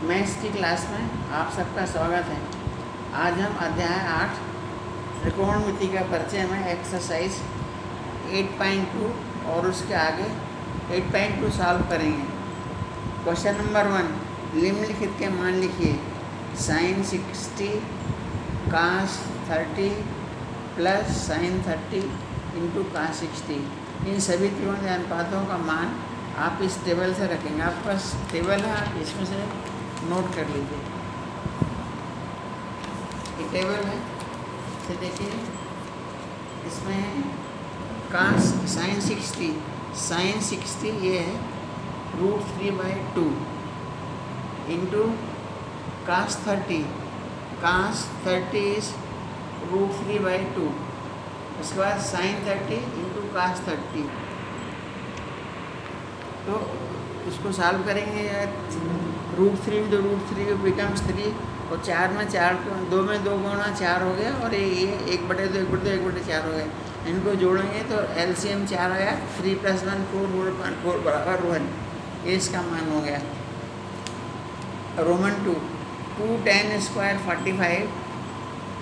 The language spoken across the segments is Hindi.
मैथ्स की क्लास में आप सबका स्वागत है। आज हम अध्याय 8 त्रिकोणमिति का परिचय में एक्सरसाइज 8.2 और उसके आगे 8.2 सॉल्व करेंगे। क्वेश्चन नंबर 1, निम्नलिखित के मान लिखिए। sin 60 cos 30 plus sin 30 into cos 60। इन सभी त्रिकोणीय अनुपातों का मान आप इस टेबल से रखेंगे। आपके पास टेबल है, आप इसमें से नोट कर लीजिए। ये टेबल है, इसे देखिए। इसमें cos sin 60 ये है √3/2 इंटू cos 30 इज √3/2। उसके बाद sin 30 इंटू cos 30। तो इसको सॉल्व करेंगे। √3 इंटू √3 बिकम्स 3 और 4 में 4 2 में 2 गुणा 4 हो गया और ये 1/2 1/4 हो गया। इनको जोड़ेंगे तो LCM 4 आया। 3 + 1 4 बराबर 1। ये इसका मान हो गया। Roman 2 tan square 45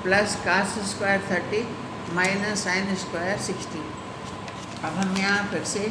plus cos square 30 minus sin square 60। अब हम यहाँ फिर से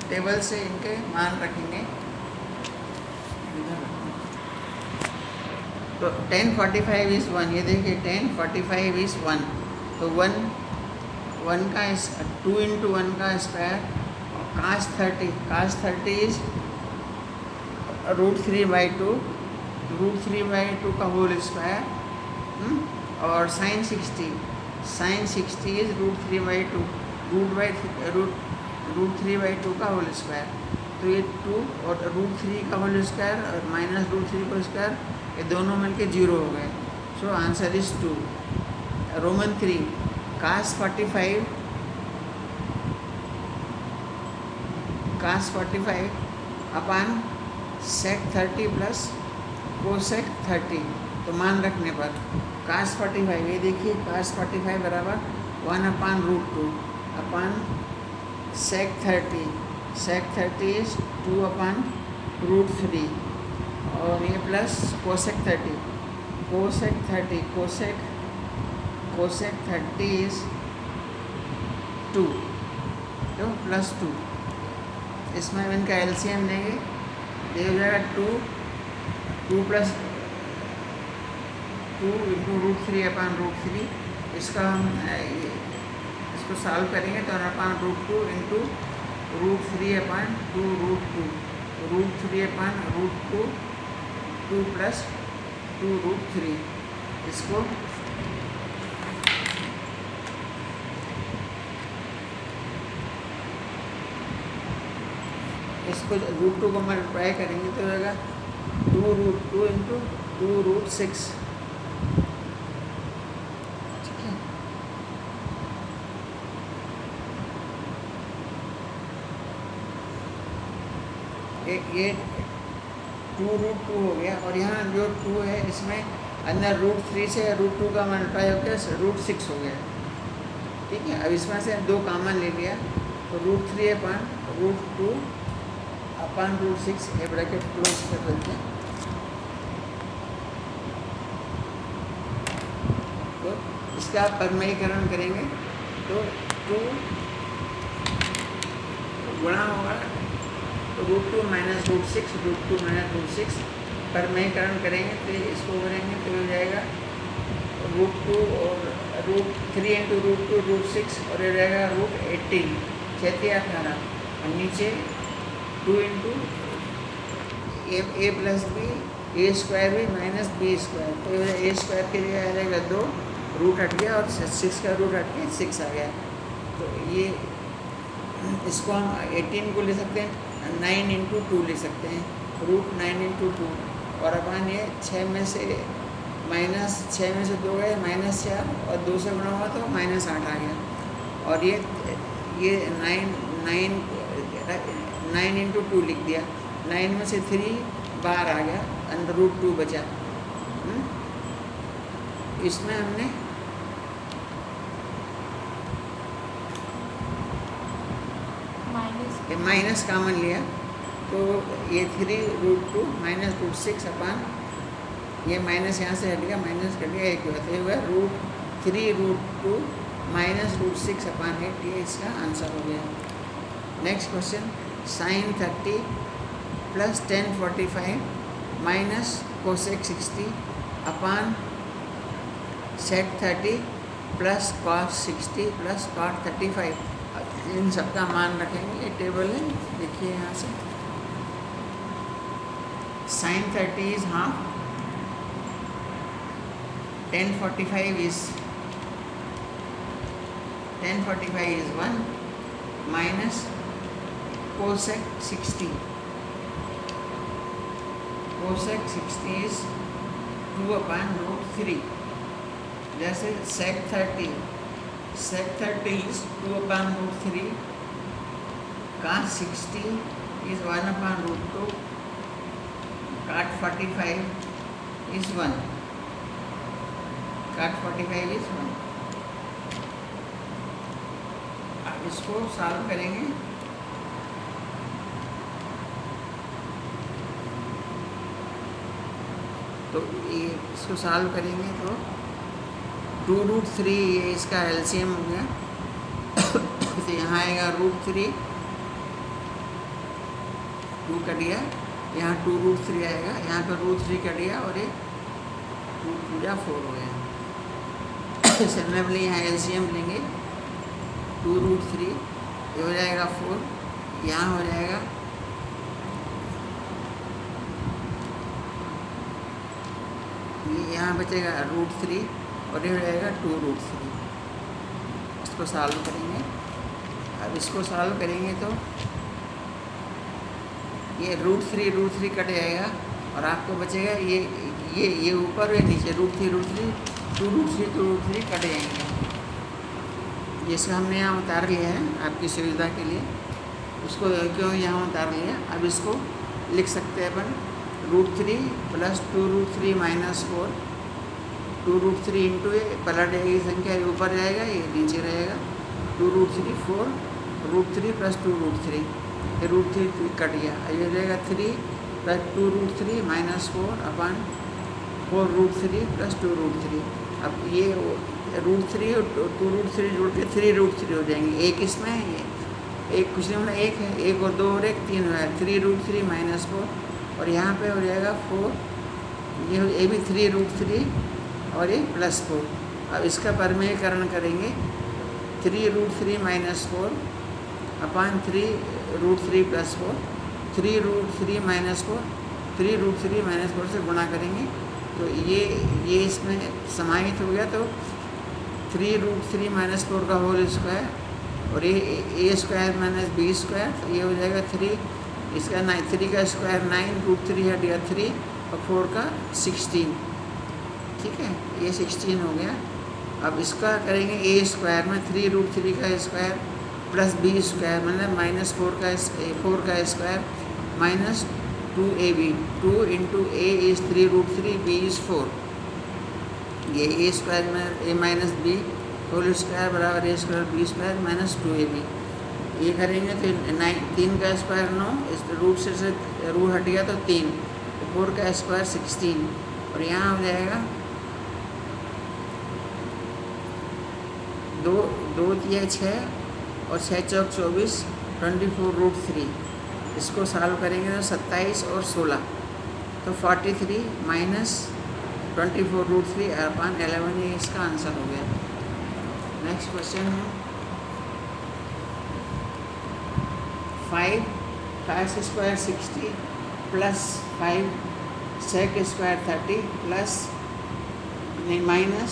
टेबल से इनके मान रखेंगे। तो tan 45 इज़ 1। ये देखिए tan 45 इज़ 1। तो 1 का 2 इंटू 1 का स्क्वायर। cos 30 इज़ √3/2 का होल स्क्वायर। और sin 60 इज़ √3/2 √3/2 का होल स्क्वायर। तो ये 2 और √3 का होल स्क्वायर और माइनस √3 का स्क्वायर, ये दोनों मिलके 0 हो गए। So answer is 2। Roman 3 cos 45 upon sec 30 plus cosec 30। तो मान रखने पर cos 45, ये देखिए cos 45 बराबर 1/√2 अपान sec 30 इज 2/√3 और ये प्लस cosec 30 इज 2, तो +2। इसमें इनका LCM लेंगे, ये हो जाएगा 2 + 2 इंटू √3/√3। इसका हम इसको सॉल्व करेंगे तो 1/√2 इंटू √3/2 √3/√2 2 + 2√3। इसको √2 को मल्टीप्लाई करेंगे तो हो जाएगा 2√2 इंटू 2√6। ठीक है। ये 2√2 हो गया और यहाँ जो 2 है इसमें अंदर √3 से √2 का मल्टीप्लाई होकर √6 हो गया। ठीक है। अब इसमें से 2 कॉमन ले लिया तो √3/√2 अपान √6, ये ब्रैकेट क्लोज कर देते हैं। तो इसका परमेयीकरण करेंगे तो 2 गुणा होगा तो √2 - √6 परमेयीकरण करेंगे तो इसको करेंगे तो हो जाएगा √2 और √3 इंटू √2 √6 और ये रहेगा √18 18 और नीचे 2 इंटू a + b a² भी माइनस b²। तो a² के लिए आ जाएगा 2, रूट हट गया और 6 का रूट हट के 6 आ गया। तो ये इसको हम 18 को ले सकते हैं, 9 इंटू 2 ले सकते हैं, √9 इंटू 2 और अपन ये 6 में से 2 गए -4 और 2 से गुणा हुआ तो -8 आ गया। और ये 9 इंटू 2 लिख दिया। 9 में से 3 बाहर आ गया, √2 बचा। इसमें हमने माइनस कॉमन लिया तो ये 3√2 - √6 अपान ये माइनस यहाँ से हट गया, माइनस कट गया, एक हुआ तो ये हुआ √3√2 माइनस √6 अपॉन 8, ये इसका आंसर हो गया। Next question, sin 30 plus tan 45 minus cosec 60 upon sec 30 plus cos 60 plus cot 35। इन सब का मान रखेंगे, ये टेबल है, देखिए यहाँ से। sin 30 is half, tan 45 is 1 minus cosec 60 is 2 upon √3। जैसे sec 30 is 2 upon √3, cos 60 is 1 upon √2, cot 45 is 1। अब इसको सॉल्व करेंगे। तो ये इसको सॉल्व करेंगे तो 2√3 ये इसका एलसीएम हो गया। तो यहाँ आएगा √3, 2 कट गया, यहाँ 2√3 आएगा, यहाँ पर √3 कट गया और ये 2 पूरा 4 हो गया। सिमिलरली यहाँ एलसीएम लेंगे, 2√3 ये हो जाएगा 4, यहाँ हो जाएगा यहाँ बचेगा √3 और ये हो जाएगा 2√3। इसको सॉल्व करेंगे। अब इसको सॉल्व करेंगे तो ये √3 कट जाएगा और आपको बचेगा ये ऊपर और नीचे √3 2√3 कट जाएंगे। जिसका हमने यहाँ उतार लिया है आपकी सुविधा के लिए, उसको क्यों यहाँ उतार लिया। अब इसको लिख सकते हैं अपन √3 प्लस 2√3 माइनस 4, 2√3 इंटू ये पलट जाएगी संख्या, ये ऊपर जाएगा, ये नीचे रहेगा, 2√3 4, √3 प्लस 2√3, ये √3 कट गया, ये हो जाएगा 3 प्लस 2√3 माइनस 4 अपॉन 4√3 प्लस 2√3। अब ये √3 और 2√3 जोड़ के 3√3 हो जाएंगे। एक इसमें है, ये एक कुछ नहीं होना, एक है, 1 और 2 और 1 3 हुआ है, 3√3 माइनस 4 और यहाँ पे हो जाएगा 4, ये भी 3√3 और ये प्लस 4। अब इसका परमेयकरण करेंगे, 3√3 minus 4 upon 3√3 plus 4, 3√3 minus 4, 3√3 minus 4 से गुणा करेंगे तो ये इसमें समाहित हो गया। तो 3√3 माइनस 4 का होल स्क्वायर और ये a² माइनस b², तो ये हो जाएगा 3, इसका 3 का स्क्वायर 9, √3 हट गया 3 और 4 का 16, ठीक है, ये 16 हो गया। अब इसका करेंगे a² में 3√3 का स्क्वायर प्लस b² मतलब माइनस 4 का square minus 2ab, 2 into a is 3√3, b is 4, ये a² में a minus b whole square बराबर a² b² माइनस 2ab। ये करेंगे तो 3 का स्क्वायर 9, इस रूट से रूट हट गया तो 3, 4 का स्क्वायर 16 और यहाँ हो जाएगा 2 3 6 और 6 चौक 24, 24√3। इसको सॉल्व करेंगे तो 27 और 16 तो 43 माइनस 24√3 अपॉन 11, ये इसका आंसर हो गया। नेक्स्ट क्वेश्चन है 5 cos² 60 plus 5 sec² 30 plus minus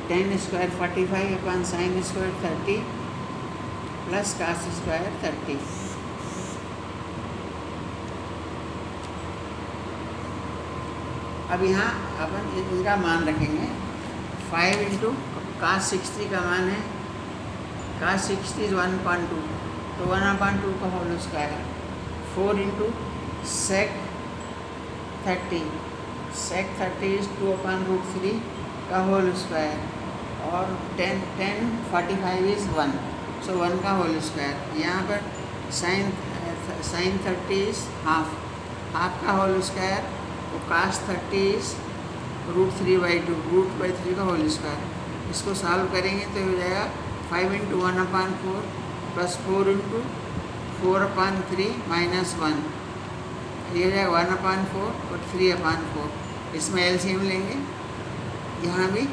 tan² 45 upon sin² 30 plus cos² 30। अब यहाँ अपन इनका मान रखेंगे, 5 इंटू cos 60 का मान है, cos 60 इज़ 1/2, तो 1/2 का whole square, 4 into sec 30 is 2/√3 का होल स्क्वायर और 10 45 इज़ 1, सो 1 का होल स्क्वायर। यहाँ पर sin 30 इज़ हाफ का होल स्क्वायर तो cos 30 इज √3/2, √3 का होल स्क्वायर। इसको सॉल्व करेंगे तो हो जाएगा 5 × 1/4 + 4 × 4/3 - 1, ये हो जाएगा 1/4 और 3/4। इसमें एलसीएम लेंगे, यहाँ भी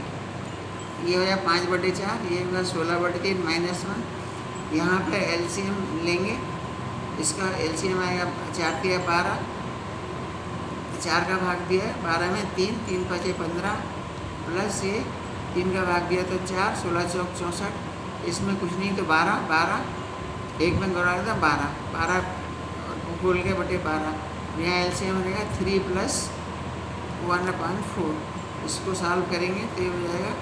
ये हो जाएगा 5/4, ये होगा 16/3 - 1। यहाँ पर एलसीएम लेंगे, इसका एलसीएम आएगा 4 × 3 = 12, 4 का भाग दिया है 12 में 3, 3 × 5 = 15 प्लस ये 3 का भाग दिया तो 4, 16 × 4 = 64। इसमें कुछ नहीं तो 12, 12 एक में गौरा था 12, 12 बोल के बटे 12। यहाँ एलसीएम रहेगा 3 + 1/4। इसको सॉल्व करेंगे तो ये हो जाएगा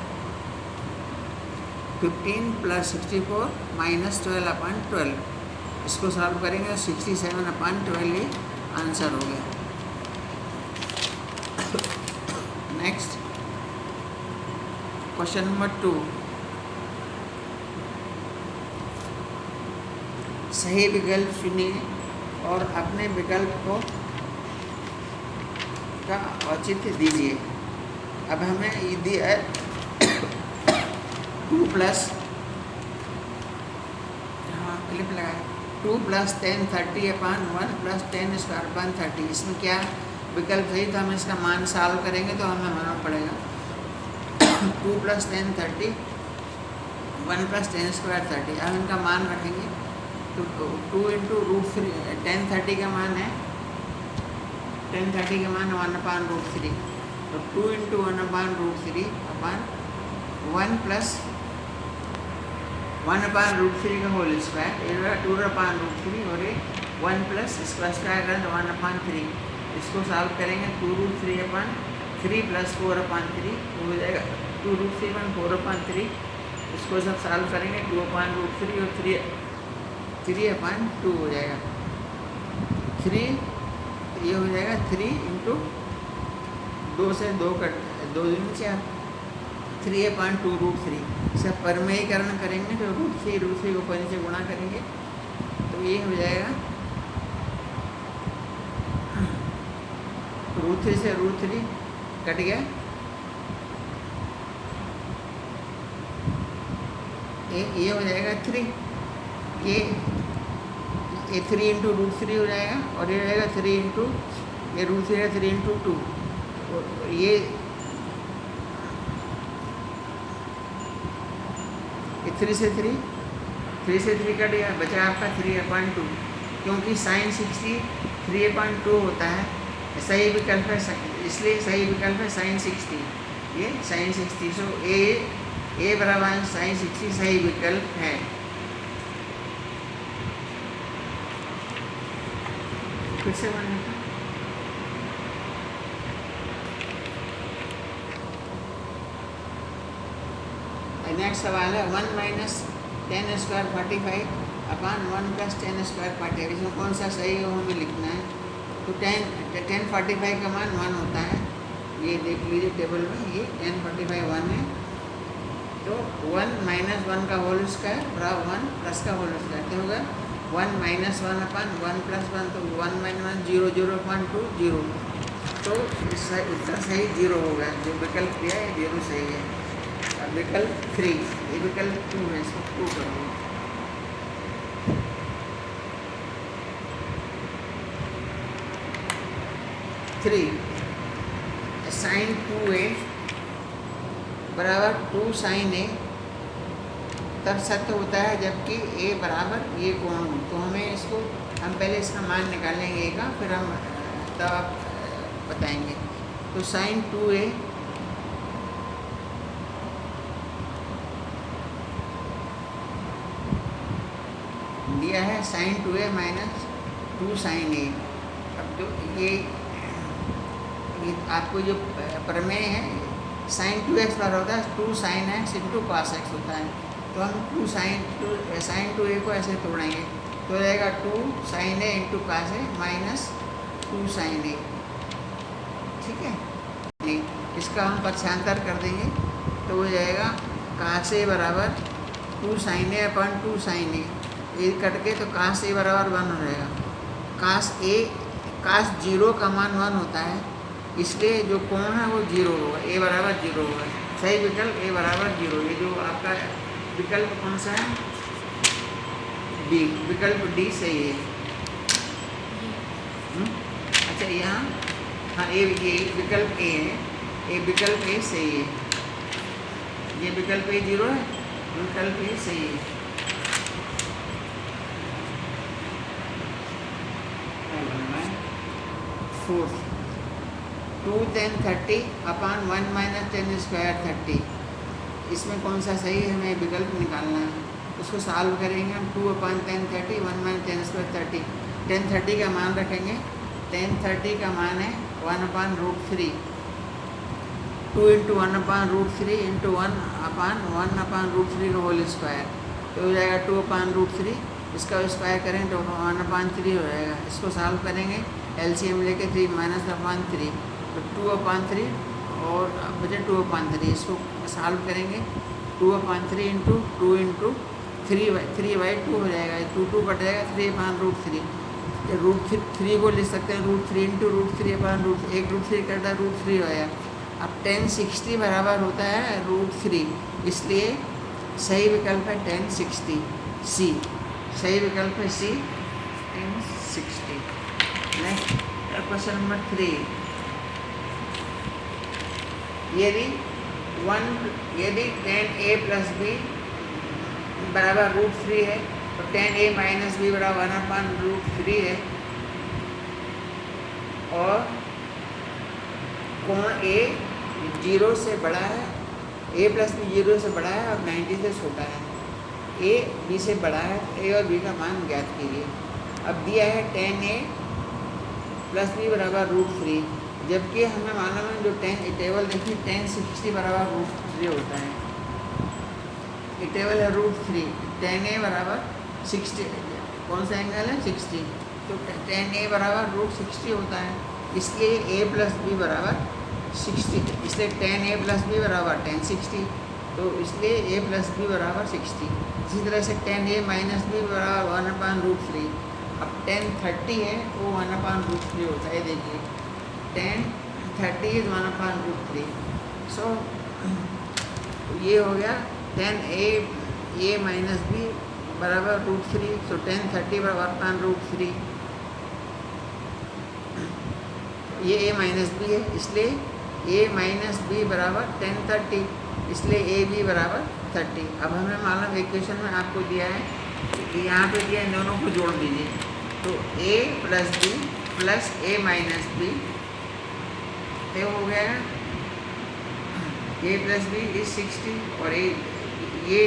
15 + 64 - 12/12। इसको सॉल्व करेंगे तो 67/12 ये आंसर हो गया। नेक्स्ट क्वेश्चन नंबर 2, सही विकल्प चुनिए और अपने विकल्प को का औचित्य दीजिए। अब हमें ये दिया है 2 + क्लिप लगाए 2 + 10 30/1 + 10² 30। इसमें क्या विकल्प सही, तो हम इसका मान सॉल्व करेंगे तो हमें मालूम पड़ेगा 2 + 10 30, 1 + 10² 30। अब इनका मान रखेंगे तो 2 × √3, 10 30 का मान है 10 30 का मान 1/√3, तो 2 × 1/√3 1 + 1/√3 का होल स्क्वायर, ये 2/√3 और ये 1 + इसका स्क्वायर करें तो 1/3। इसको सॉल्व करेंगे 2√3/3 + 4/3 हो जाएगा 2√3 = 4/3। इसको सब सॉल्व करेंगे 2/√3 और 3/2 हो जाएगा 3, ये हो जाएगा 3 × 2 से 2 कट 2 दूनी 4, 3/2 √3। सब परमेयीकरण करेंगे तो √3 को पहले से गुणा करेंगे तो ये हो जाएगा √3 से √3 कट गया, ये हो जाएगा 3, ये 3 × √3 हो जाएगा और ये हो जाएगा 3 × ये √3 है 3 × 2, और ये 3 से 3 कट गया, बचा आपका 3/2, क्योंकि sin 60 3/2 होता है, सही विकल्प है, इसलिए सही विकल्प है sin 60, ये sin 60। सो ए बराबर sin 60 सही विकल्प है। फिर से बनने का नेक्स्ट सवाल है 1 - 10² 45/1 + 10² 45। इसमें कौन सा सही है वो हमें लिखना है। तो 10 45 का मान 1 होता है, ये देख लीजिए टेबल में, ये 10 45 1 है। तो 1 - 1 का होल स्क्वायर बराबर 1 + का होल स्क्वायर, तो होगा 1 - 1/1 + 1, तो 1 - 1 0 0.2 0। तो इसका उत्तर सही 0 होगा, जो विकल्प दिया है 0 सही है। और विकल्प 3, ये विकल्प 2 है, इसको 2 करेंगे। sin 2a बराबर 2 sin a तब सत्य होता है जबकि a बराबर ये कोण हो। तो हमें इसको, हम पहले इसका मान निकालेंगे a का, फिर हम तब आप बताएंगे। तो sin 2a दिया है sin 2a - 2 sin a। अब जो ये आपको जो प्रमेय है sin 2x पर होता है 2 sin x × cos x होता है। तो हम 2 sin 2a को ऐसे तोड़ेंगे तो रहेगा 2 sin a × cos a - 2 sin a, ठीक है। नहीं, इसका हम पक्षांतर कर देंगे तो हो जाएगा cos a बराबर 2 sin a/2 sin a, ये कट के तो cos a बराबर 1 हो जाएगा। cos 0 का मान 1 होता है, इसलिए जो कोण है वो 0 होगा, ए बराबर 0 होगा। सही विकल्प ए बराबर 0। ये जो आपका विकल्प कौन सा है? डी, विकल्प डी सही है। अच्छा यहाँ हाँ ये विकल्प ए है, ये विकल्प ए सही है। ये विकल्प ए 0 है, विकल्प ए सही है। 4 2 10 30 अपॉन 1 माइनस 10 स्क्वायर 30। इसमें कौन सा सही है, हमें विकल्प निकालना है। उसको सॉल्व करेंगे हम। 2 अपॉन 10 30, 1 माइनस 10 स्क्वायर 30। 10 30 का मान रखेंगे। 10 30 का मान है 1 upon root 3। 2 into 1 upon root 3 into 1 upon root 3 का होल स्क्वायर, तो हो जाएगा 2 अपॉन रूट 3। इसका स्क्वायर करें तो 1 अपॉन 3 हो जाएगा। इसको सॉल्व करेंगे, एलसीएम लेके 3 माइनस अपॉन 3, तो 2 अपॉन 3 और बचे 2 अपॉन 3। इसको सॉल्व करेंगे, 2 अपॉन 3 इंटू 2 इंटू 3/2 हो जाएगा। 2 कट जाएगा, 3 अपॉन रूट 3। रूट 3 को लिख सकते हैं root 3 into root 3 upon root 1 root 3 करता है रूट 3 हो जाएगा। अब 1060 बराबर होता है रूट 3, इसलिए सही विकल्प है 1060 सी। सही विकल्प है सी 1060। Next question number 3। यदि 10a प्लस बी बराबर रूट 3 है तो 10a माइनस बी बराबर 1 अपॉन रूट 3 है, और कोण a 0 से बड़ा है, a प्लस बी 0 से बड़ा है और 90 से छोटा है। a b से बड़ा है, a और b का मान ज्ञात कीजिए। अब दिया है 10a प्लस बी बराबर रूट 3, जबकि हमें मालूम है जो 10 टेबल देखिए 1060 बराबर रूट 3 होता है। ये टेबल है रूट 3, 10a बराबर 60, कौन सा एंगल है 60, तो 10a बराबर रूट 60 होता है। इसलिए a प्लस बी बराबर 60, इसलिए 10a प्लस बी बराबर 1060, तो इसलिए a प्लस बी बराबर 60। इसी तरह से 10a माइनस बी बराबर 1 अपॉन रूट 3। अब 1030 है वो 1 अपॉन रूट 3 होता है। देखिए 1030 इज 1 अपॉन रूट 3। सो ये हो गया 10a माइनस बी बराबर रूट 3, सो 1030 बराबर अपॉन रूट 3। ये a माइनस बी है, इसलिए a माइनस बी बराबर 1030, इसलिए ए बी बराबर 30। अब हमें मालूम इक्वेशन में आपको दिया है, यहाँ पे दिया है, दोनों को जोड़ दीजिए, तो a plus B plus a minus B तो हो गया a प्लस बी इज 60, और ये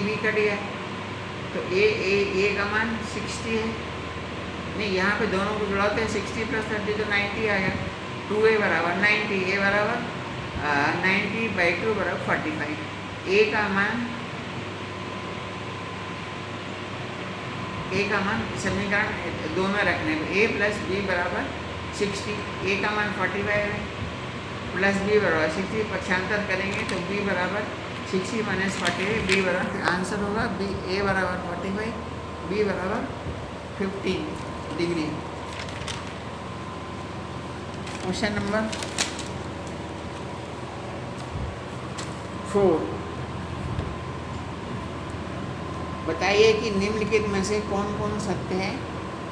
b कट गया, तो a का मान 60 है। नहीं, यहाँ पे दोनों को जुड़ाते हैं, 60 प्लस 30 तो 90 आ गया। 2a बराबर 90, a बराबर 90/2 बराबर 45। a का मान समीकरण 2 में रखने को a प्लस बी बराबर 60, a का मान 45 है, प्लस बी बराबर 60, पक्षांतर करेंगे तो b बराबर 60 माइनस 45, b बराबर, आंसर होगा b, a बराबर 45, b बराबर 15 डिग्री। क्वेश्चन नंबर 4, बताइए कि निम्नलिखित में से कौन कौन सत्य है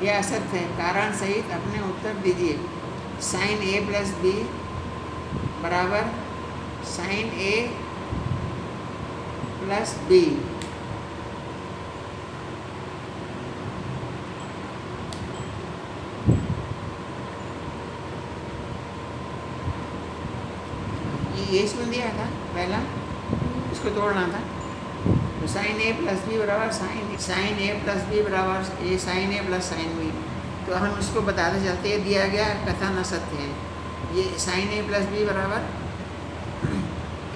या असत्य है। कारण सहित अपने उत्तर दीजिए। साइन a प्लस बी बराबर साइन a प्लस बी, ये इसमें दिया था पहला, इसको तोड़ना था। तो साइन a प्लस बी बराबर साइन a प्लस बी बराबर ये sine a plus sine B, तो हम इसको बताते चलते हैं, दिया गया कथन असत्य है। ये साइन a प्लस बी बराबर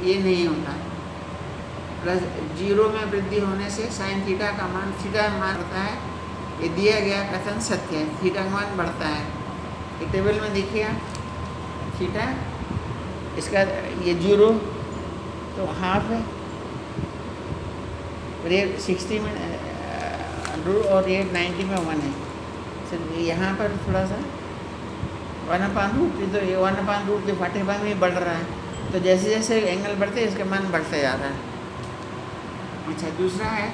ये नहीं होता, प्लस 0 में वृद्धि होने से साइन थीटा का मान होता है। ये दिया गया कथन सत्य है, थीटा का मान बढ़ता है। ये टेबल में देखिए आप, थीटा इसका ये 0 तो हाफ है, और ये 60 में और ये 90 में 1 है। सर यहाँ पर थोड़ा सा 1/√3, तो ये 1/√3 45 में बढ़ रहा है, तो जैसे जैसे एंगल बढ़ते हैं इसका मान बढ़ता जा रहा है। अच्छा, दूसरा है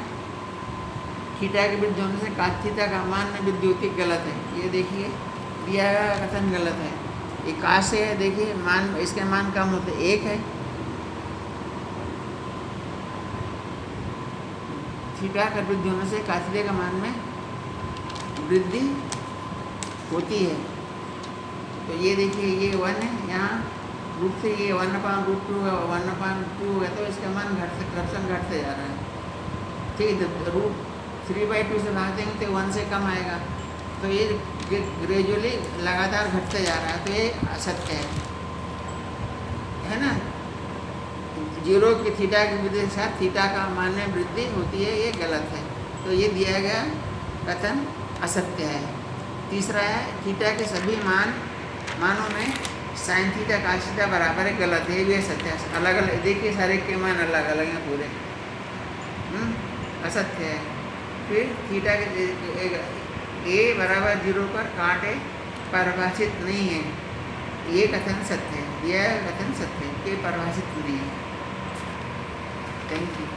थीटा के विरुद्ध होने से cos थीटा का मान में विद्युतिक गलत है। ये देखिए दिया गया कथन गलत है। ये cos है, देखिए मान, इसके मान कम होते 1 है। थीटा का वृद्धि होने से cos थीटा का मान में वृद्धि होती है। तो ये देखिए ये 1 है, यहाँ रूट से ये 1/√2 है, 1/2 है, तो इसका मान घटते जा रहा है। ठीक है, तो √3/2 से भागेंगे तो 1 से कम आएगा, तो ये ग्रेजुअली लगातार घटते जा रहा है, तो ये असत्य है ना। 0 की थीटा की वृद्धि के साथ थीटा का मान में वृद्धि होती है, ये गलत है, तो ये दिया गया कथन असत्य है। तीसरा है थीटा के सभी मानों में साइन थीटा cos थीटा बराबर है, गलत है, ये भी असत्य है। अलग अलग देखिए, सारे के मान अलग अलग हैं पूरे, असत्य है। फिर थीटा के a बराबर 0 पर कांटे परिभाषित नहीं है, ये कथन सत्य है। यह कथन सत्य है कि परिभाषित नहीं है। Thank you.